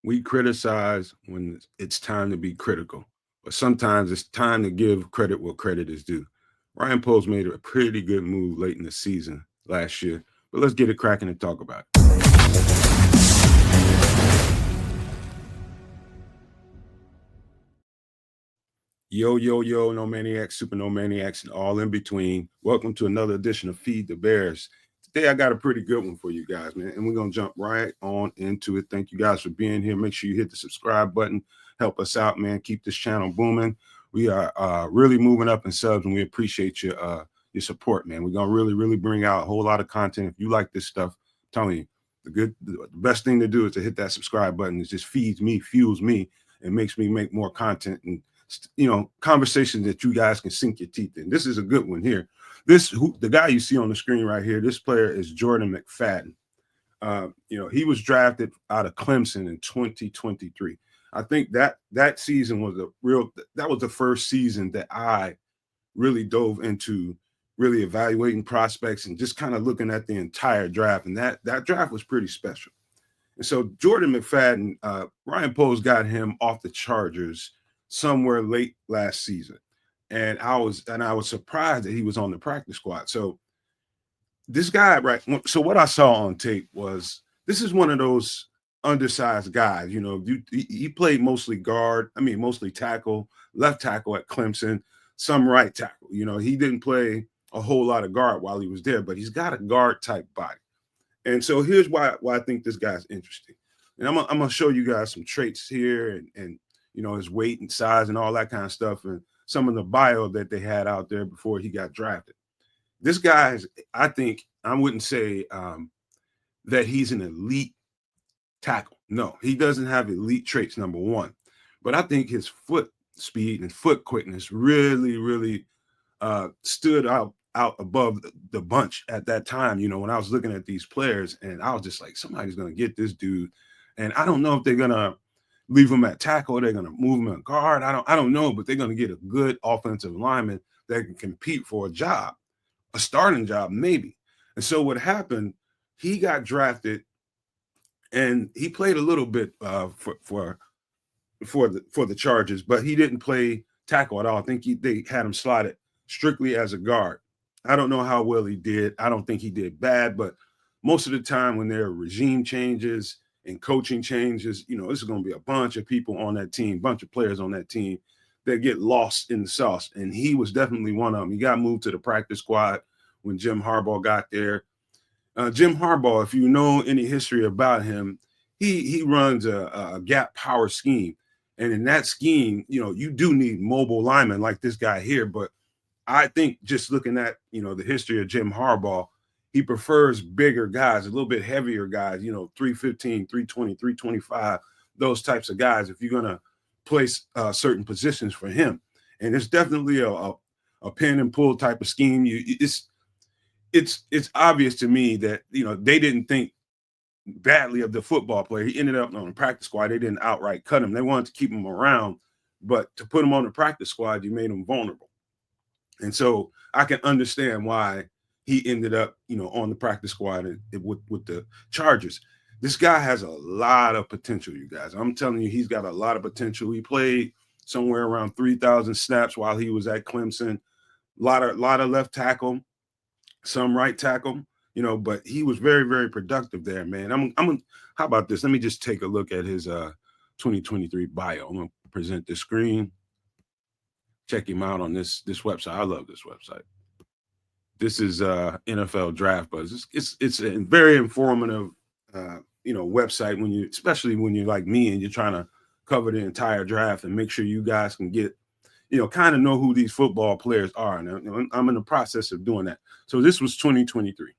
We criticize when it's time to be critical, but sometimes it's time to give credit what credit is due. Ryan Poles made a pretty good move late in the season last year, but let's get it cracking and talk about it. Yo, yo, yo, no maniacs, super no maniacs, and all in between. Welcome to another edition of Feed the Bears. Today, I got a pretty good one for you guys, man, and we're going to jump right on into it. Thank you guys for being here. Make sure you hit the subscribe button. Help us out, man. Keep this channel booming. We are really moving up in subs, and we appreciate your support, man. We're going to really bring out a whole lot of content. If you like this stuff, I'm telling you, the best thing to do is to hit that subscribe button. It just feeds me, fuels me, and makes me make more content and conversations that you guys can sink your teeth in. This is a good one here. The guy you see on the screen right here, this player is Jordan McFadden. He was drafted out of Clemson in 2023. I think that season was that was the first season that I really dove into really evaluating prospects and just kind of looking at the entire draft. And that draft was pretty special. And so Jordan McFadden, Ryan Poles got him off the Chargers somewhere late last season. And I was surprised that he was on the practice squad. So this guy, right? So what I saw on tape was this is one of those undersized guys. He played mostly guard. I mean, mostly tackle, left tackle at Clemson, some right tackle. He didn't play a whole lot of guard while he was there, but he's got a guard type body. And so here's why I think this guy's interesting. And I'm gonna show you guys some traits here and his weight and size and all that kind of stuff and some of the bio that they had out there before he got drafted. This guy is, I think, I wouldn't say that he's an elite tackle. No, he doesn't have elite traits, number one. But I think his foot speed and foot quickness really stood out above the bunch at that time, when I was looking at these players, and I was just like, somebody's going to get this dude. And I don't know if they're going to leave him at tackle, they're going to move him at guard. I don't know, but they're going to get a good offensive lineman that can compete for a job, a starting job, maybe. And so what happened, he got drafted and he played a little bit for the Chargers, but he didn't play tackle at all. I think they had him slotted strictly as a guard. I don't know how well he did. I don't think he did bad, but most of the time when there are regime changes and coaching changes, this is going to be a bunch of people on that team, bunch of players on that team that get lost in the sauce. And he was definitely one of them. He got moved to the practice squad when Jim Harbaugh got there. Jim Harbaugh, if you know any history about him, he runs a gap power scheme. And in that scheme, you do need mobile linemen like this guy here. But I think just looking at, the history of Jim Harbaugh, he prefers bigger guys, a little bit heavier guys, 315, 320, 325, those types of guys, if you're going to place certain positions for him. And it's definitely a pin and pull type of scheme. It's obvious to me that, they didn't think badly of the football player. He ended up on the practice squad. They didn't outright cut him. They wanted to keep him around, but to put him on the practice squad, you made him vulnerable. And so I can understand why he ended up, on the practice squad with the Chargers. This guy has a lot of potential, you guys. I'm telling you, he's got a lot of potential. He played somewhere around 3,000 snaps while he was at Clemson. A lot of left tackle, some right tackle, but he was very productive there, man. How about this? Let me just take a look at his 2023 bio. I'm gonna present the screen. Check him out on this website. I love this website. This is NFL Draft Buzz. It's a very informative website especially when you're like me and you're trying to cover the entire draft and make sure you guys can get kind of know who these football players are. And I'm in the process of doing that. So this was 2023.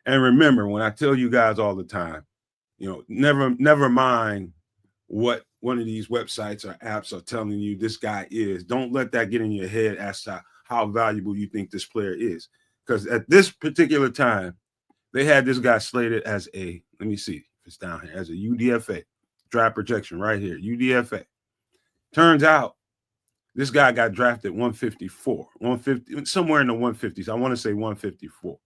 And remember, when I tell you guys all the time, never mind what one of these websites or apps are telling you this guy is. Don't let that get in your head as to how valuable you think this player is. Because at this particular time, they had this guy slated as let me see if it's down here, as a UDFA, draft projection right here, UDFA. Turns out this guy got drafted 154, 150, somewhere in the 150s. I want to say 154.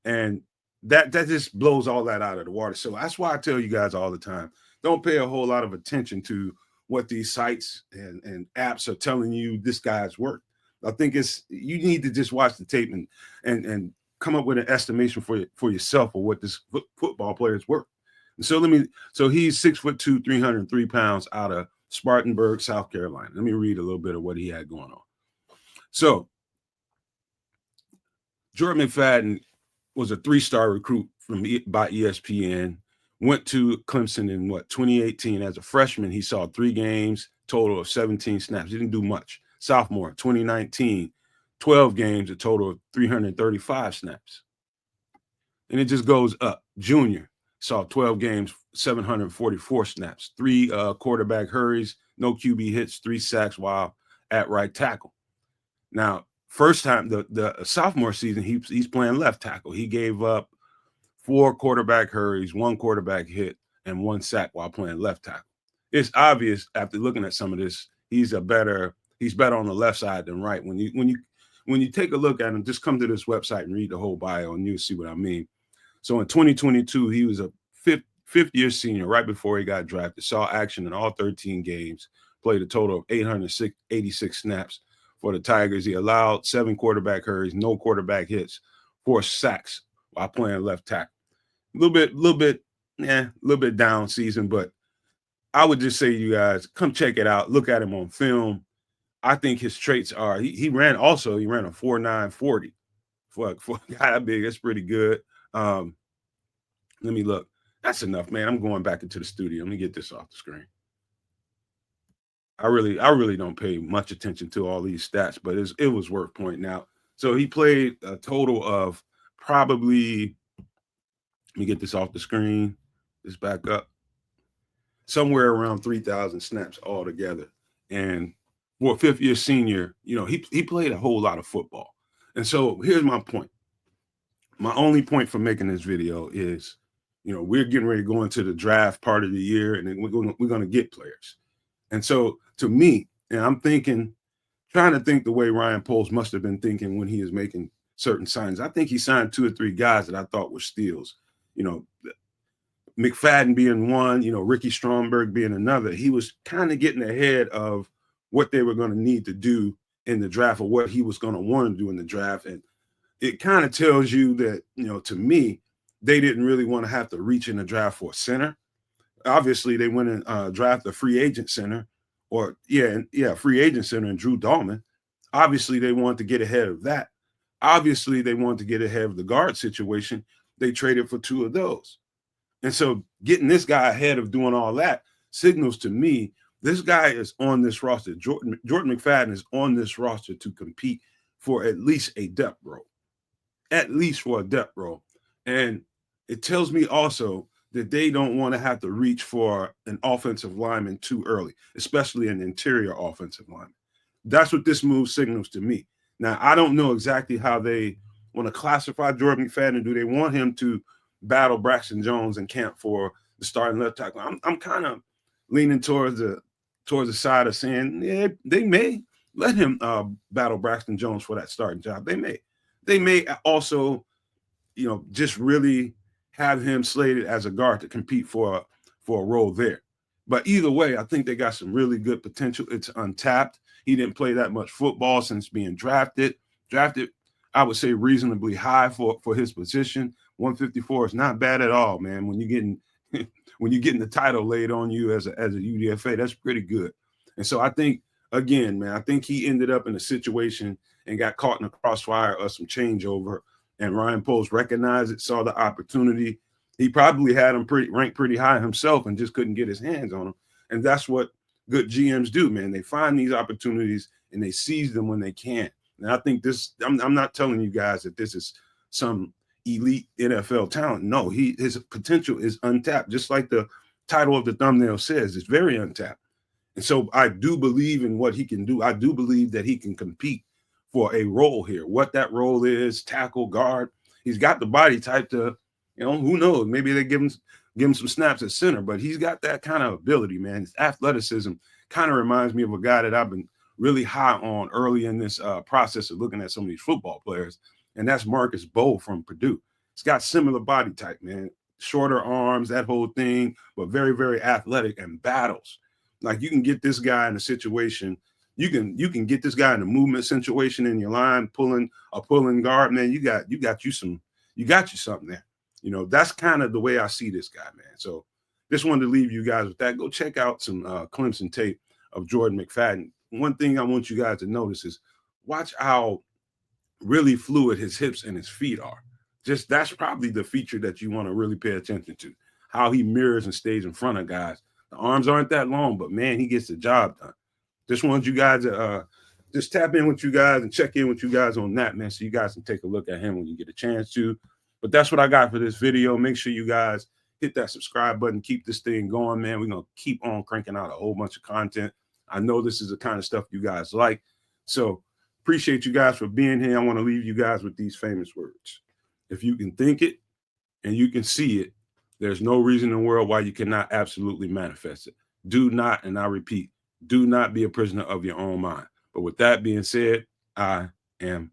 And that just blows all that out of the water. So that's why I tell you guys all the time, don't pay a whole lot of attention to what these sites and apps are telling you this guy's worth. I think you need to just watch the tape and come up with an estimation for yourself of what this football player is worth. And so he's 6'2", 303 pounds out of Spartanburg, South Carolina. Let me read a little bit of what he had going on. So Jordan McFadden was a 3-star recruit by ESPN, went to Clemson in 2018. As a freshman, he saw 3 games, total of 17 snaps. He didn't do much. Sophomore, 2019, 12 games, a total of 335 snaps. And it just goes up. Junior, saw 12 games, 744 snaps, 3 quarterback hurries, no QB hits, 3 sacks while at right tackle. Now, first time, the sophomore season, he's playing left tackle. He gave up 4 quarterback hurries, 1 quarterback hit, and 1 sack while playing left tackle. It's obvious after looking at some of this, he's better on the left side than right. When you take a look at him, just come to this website and read the whole bio, and you'll see what I mean. So in 2022, he was a fifth-year senior right before he got drafted, saw action in all 13 games, played a total of 886 snaps for the Tigers. He allowed 7 quarterback hurries, no quarterback hits, 4 sacks while playing left tackle. A little bit down season, but I would just say to you guys, come check it out. Look at him on film. I think his traits are he ran a 4.9 40 for a guy that big. That's pretty good. Let me look. That's enough, man. I'm going back into the studio. Let me get this off the screen. I really don't pay much attention to all these stats, but it was worth pointing out. So he played a total of probably, let me get this off the screen, this back up, somewhere around 3,000 snaps altogether. And for a 5th-year senior, he played a whole lot of football. And so here's my point. My only point for making this video is, we're getting ready to go into the draft part of the year, and then we're going to get players. And so to me, and I'm trying to think the way Ryan Poles must have been thinking when he is making certain signs. I think he signed 2 or 3 guys that I thought were steals. McFadden being one, Ricky Stromberg being another. He was kind of getting ahead of what they were going to need to do in the draft, or what he was going to want to do in the draft. And it kind of tells you that, to me, they didn't really want to have to reach in the draft for a center. Obviously, they went and drafted a free agent center, free agent center, and Drew Dahlman. Obviously, they wanted to get ahead of that. Obviously, they wanted to get ahead of the guard situation. They traded for 2 of those. And so getting this guy ahead of doing all that signals to me this guy is on this roster. Jordan McFadden is on this roster to compete for at least a depth role. At least for a depth role. And it tells me also that they don't want to have to reach for an offensive lineman too early, especially an interior offensive lineman. That's what this move signals to me. Now, I don't know exactly how they want to classify Jordan McFadden. Do they want him to battle Braxton Jones in camp for the starting left tackle? I'm kind of leaning towards the side of saying, yeah, they may let him battle Braxton Jones for that starting job. They may also, just really have him slated as a guard to compete for a role there. But either way, I think they got some really good potential. It's untapped. He didn't play that much football since being drafted. I would say reasonably high for his position. 154 is not bad at all, man. When you're getting the title laid on you as a UDFA, that's pretty good. And so I think, again, man, I think he ended up in a situation and got caught in a crossfire of some changeover. And Ryan Poles recognized it, saw the opportunity. He probably had him ranked pretty high himself and just couldn't get his hands on him. And that's what good GMs do, man. They find these opportunities and they seize them when they can. And I think I'm not telling you guys that this is some elite NFL talent. No, his potential is untapped, just like the title of the thumbnail says. It's very untapped. And so I do believe in what he can do. I do believe that he can compete for a role here. What that role is, tackle, guard. He's got the body type to, who knows? Maybe they give him some snaps at center, but he's got that kind of ability, man. His athleticism kind of reminds me of a guy that I've been really high on early in this process of looking at some of these football players, and that's Marcus Bowe from Purdue. It's got similar body type, man. Shorter arms, that whole thing, but very, very athletic and battles. Like you can get this guy in a situation, you can get this guy in a movement situation in your line, pulling guard, man. You got you something there. That's kind of the way I see this guy, man. So just wanted to leave you guys with that. Go check out some Clemson tape of Jordan McFadden. One thing I want you guys to notice is watch how really fluid his hips and his feet are. Just that's probably the feature that you want to really pay attention to. How he mirrors and stays in front of guys. The arms aren't that long, but man, he gets the job done. Just wanted you guys to just tap in with you guys and check in with you guys on that, man, so you guys can take a look at him when you get a chance to. But that's what I got for this video. Make sure you guys hit that subscribe button. Keep this thing going, man. We're going to keep on cranking out a whole bunch of content. I know this is the kind of stuff you guys like. So appreciate you guys for being here. I want to leave you guys with these famous words. If you can think it and you can see it, there's no reason in the world why you cannot absolutely manifest it. Do not, and I repeat, do not be a prisoner of your own mind. But with that being said, I am